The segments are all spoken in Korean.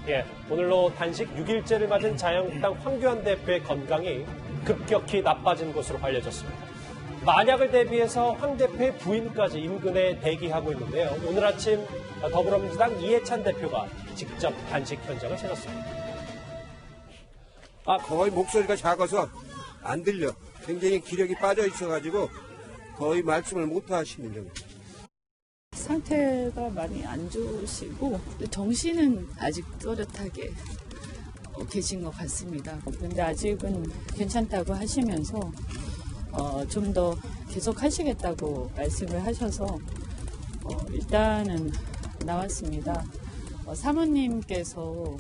예, 오늘로 단식 6일째를 맞은 자유한국당 황교안 대표의 건강이 급격히 나빠진 것으로 알려졌습니다. 만약을 대비해서 황 대표의 부인까지 인근에 대기하고 있는데요. 오늘 아침 더불어민주당 이해찬 대표가 직접 단식 현장을 찾았습니다. 거의 목소리가 작아서 안 들려. 굉장히 기력이 빠져 있어가지고 거의 말씀을 못 하시는 정도. 상태가 많이 안 좋으시고 정신은 아직 또렷하게 계신 것 같습니다. 그런데 아직은 괜찮다고 하시면서 좀 더 계속 하시겠다고 말씀을 하셔서 일단은 나왔습니다. 사모님께서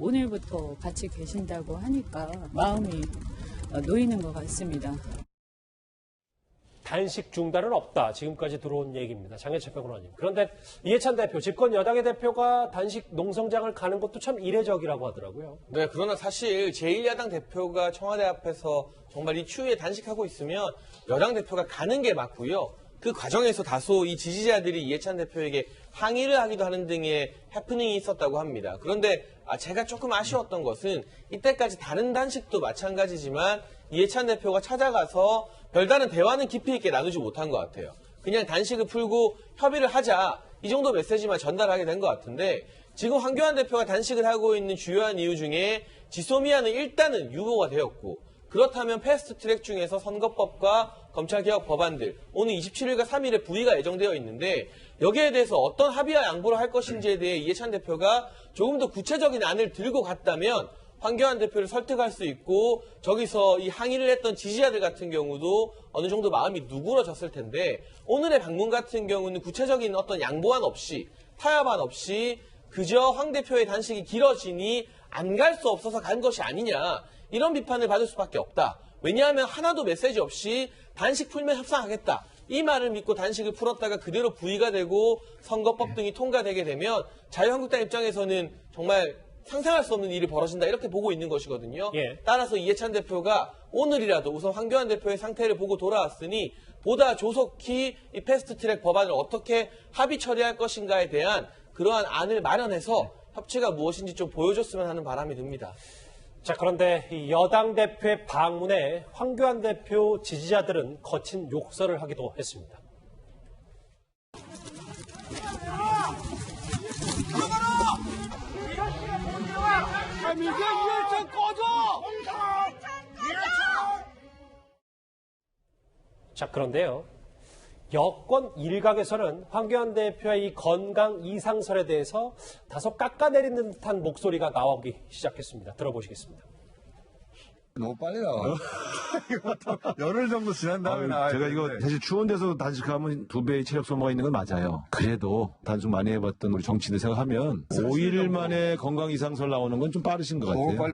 오늘부터 같이 계신다고 하니까 마음이 놓이는 것 같습니다. 단식 중단은 없다. 지금까지 들어온 얘기입니다. 장혜철 평론가님. 그런데 이해찬 대표, 집권 여당의 대표가 단식 농성장을 가는 것도 참 이례적이라고 하더라고요. 네, 그러나 사실 제1야당 대표가 청와대 앞에서 정말 이 추위에 단식하고 있으면 여당 대표가 가는 게 맞고요. 그 과정에서 다소 이 지지자들이 이해찬 대표에게 항의를 하기도 하는 등의 해프닝이 있었다고 합니다. 그런데 제가 조금 아쉬웠던 것은 이때까지 다른 단식도 마찬가지지만 이해찬 대표가 찾아가서 별다른 대화는 깊이 있게 나누지 못한 것 같아요. 그냥 단식을 풀고 협의를 하자 이 정도 메시지만 전달하게 된 것 같은데 지금 황교안 대표가 단식을 하고 있는 주요한 이유 중에 지소미아는 일단은 유보가 되었고 그렇다면 패스트트랙 중에서 선거법과 검찰개혁 법안들 오늘 27일과 3일에 부의가 예정되어 있는데 여기에 대해서 어떤 합의와 양보를 할 것인지에 대해 이해찬 대표가 조금 더 구체적인 안을 들고 갔다면 황교안 대표를 설득할 수 있고 저기서 이 항의를 했던 지지자들 같은 경우도 어느 정도 마음이 누그러졌을 텐데 오늘의 방문 같은 경우는 구체적인 어떤 양보안 없이 타협안 없이 그저 황 대표의 단식이 길어지니 안 갈 수 없어서 간 것이 아니냐 이런 비판을 받을 수밖에 없다. 왜냐하면 하나도 메시지 없이 단식 풀면 협상하겠다. 이 말을 믿고 단식을 풀었다가 그대로 부의가 되고 선거법 등이 통과되게 되면 자유한국당 입장에서는 정말 상상할 수 없는 일이 벌어진다 이렇게 보고 있는 것이거든요. 따라서 이해찬 대표가 오늘이라도 우선 황교안 대표의 상태를 보고 돌아왔으니 보다 조속히 이 패스트트랙 법안을 어떻게 합의 처리할 것인가에 대한 그러한 안을 마련해서 협치가 무엇인지 좀 보여줬으면 하는 바람이 듭니다. 자, 그런데 이 여당 대표의 방문에 황교안 대표 지지자들은 거친 욕설을 하기도 했습니다. 이해찬 꺼져! 자, 그런데요. 여권 일각에서는 황교안 대표의 이 건강 이상설에 대해서 다소 깎아내리는 듯한 목소리가 나오기 시작했습니다. 들어보시겠습니다. 너무 빨리 나와. 열흘 정도 지난 다음에 나와야 제가 이거 사실 추운 데서 단식하면 2배의 체력 소모가 있는 건 맞아요. 그래도 단식 많이 해봤던 우리 정치인들 생각하면 5일 만에 건강 이상설 나오는 건 좀 빠르신 것 같아요.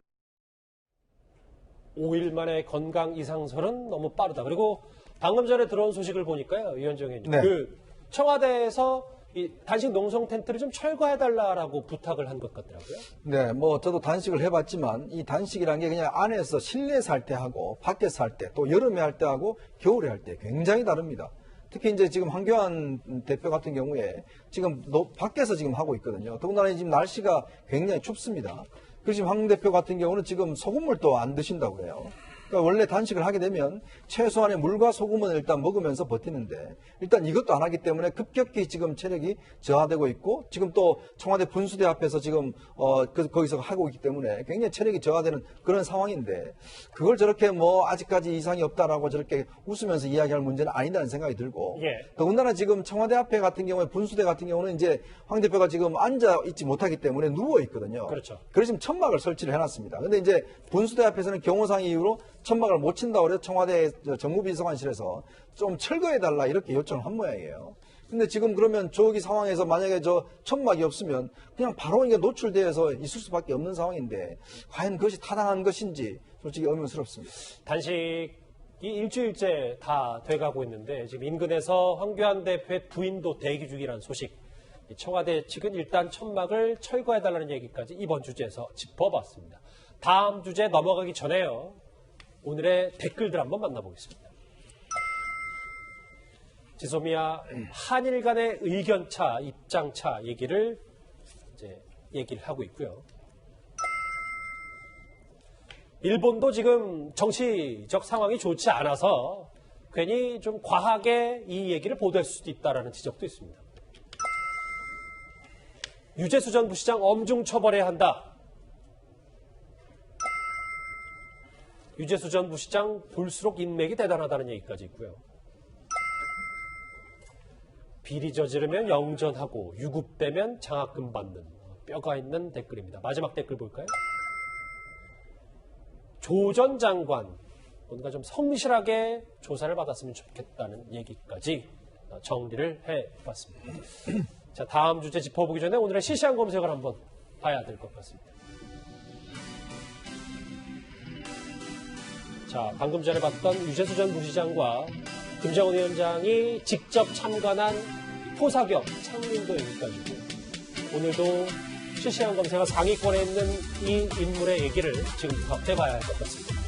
5일 만에 건강 이상설은 너무 빠르다. 그리고 방금 전에 들어온 소식을 보니까요, 위원장님. 네. 그 청와대에서 이 단식 농성 텐트를 좀 철거해달라고 부탁을 한 것 같더라고요. 네, 저도 단식을 해봤지만 이 단식이라는 게 그냥 안에서 실내에서 할 때 하고 밖에서 할 때 또 여름에 할 때 하고 겨울에 할 때 굉장히 다릅니다. 특히 이제 지금 황교안 대표 같은 경우에 지금 밖에서 지금 하고 있거든요. 더군다나 지금 날씨가 굉장히 춥습니다. 그래서 지금 황 대표 같은 경우는 지금 소금물도 안 드신다고 그래요. 그러니까 원래 단식을 하게 되면 최소한의 물과 소금은 일단 먹으면서 버티는데 일단 이것도 안 하기 때문에 급격히 지금 체력이 저하되고 있고 지금 또 청와대 분수대 앞에서 지금 거기서 하고 있기 때문에 굉장히 체력이 저하되는 그런 상황인데 그걸 저렇게 아직까지 이상이 없다라고 저렇게 웃으면서 이야기할 문제는 아니다는 생각이 들고 더군다나 지금 청와대 앞에 같은 경우에 분수대 같은 경우는 이제 황 대표가 지금 앉아 있지 못하기 때문에 누워 있거든요. 그렇죠. 그래서 지금 천막을 설치를 해놨습니다. 근데 이제 분수대 앞에서는 경호상 이유로 천막을 못 친다고 그래서 청와대 정무비서관실에서 좀 철거해달라 이렇게 요청을 한 모양이에요. 근데 지금 그러면 저기 상황에서 만약에 저 천막이 없으면 그냥 바로 이게 노출되어서 있을 수밖에 없는 상황인데 과연 그것이 타당한 것인지 솔직히 의문스럽습니다. 단식이 일주일째 다 돼가고 있는데 지금 인근에서 황교안 대표의 부인도 대기 중이라는 소식. 청와대 측은 일단 천막을 철거해달라는 얘기까지 이번 주제에서 짚어봤습니다. 다음 주제 넘어가기 전에요. 오늘의 댓글들 한번 만나보겠습니다. 지소미아 한일 간의 의견차, 입장차 얘기를 하고 있고요. 일본도 지금 정치적 상황이 좋지 않아서 괜히 좀 과하게 이 얘기를 보도했을 수도 있다는 지적도 있습니다. 유재수 전 부시장 엄중 처벌해야 한다. 유재수 전 부시장 볼수록 인맥이 대단하다는 얘기까지 있고요. 비리 저지르면 영전하고 유급되면 장학금 받는 뼈가 있는 댓글입니다. 마지막 댓글 볼까요? 조 전 장관 뭔가 좀 성실하게 조사를 받았으면 좋겠다는 얘기까지 정리를 해봤습니다. 자, 다음 주제 짚어보기 전에 오늘의 실시간 검색을 한번 봐야 될 것 같습니다. 자, 방금 전에 봤던 유재수 전 부시장과 김정은 위원장이 직접 참관한 포사격 창민도 얘기까지고 오늘도 실시간 검색어 상위권에 있는 이 인물의 얘기를 지금부터 해봐야 할 것 같습니다.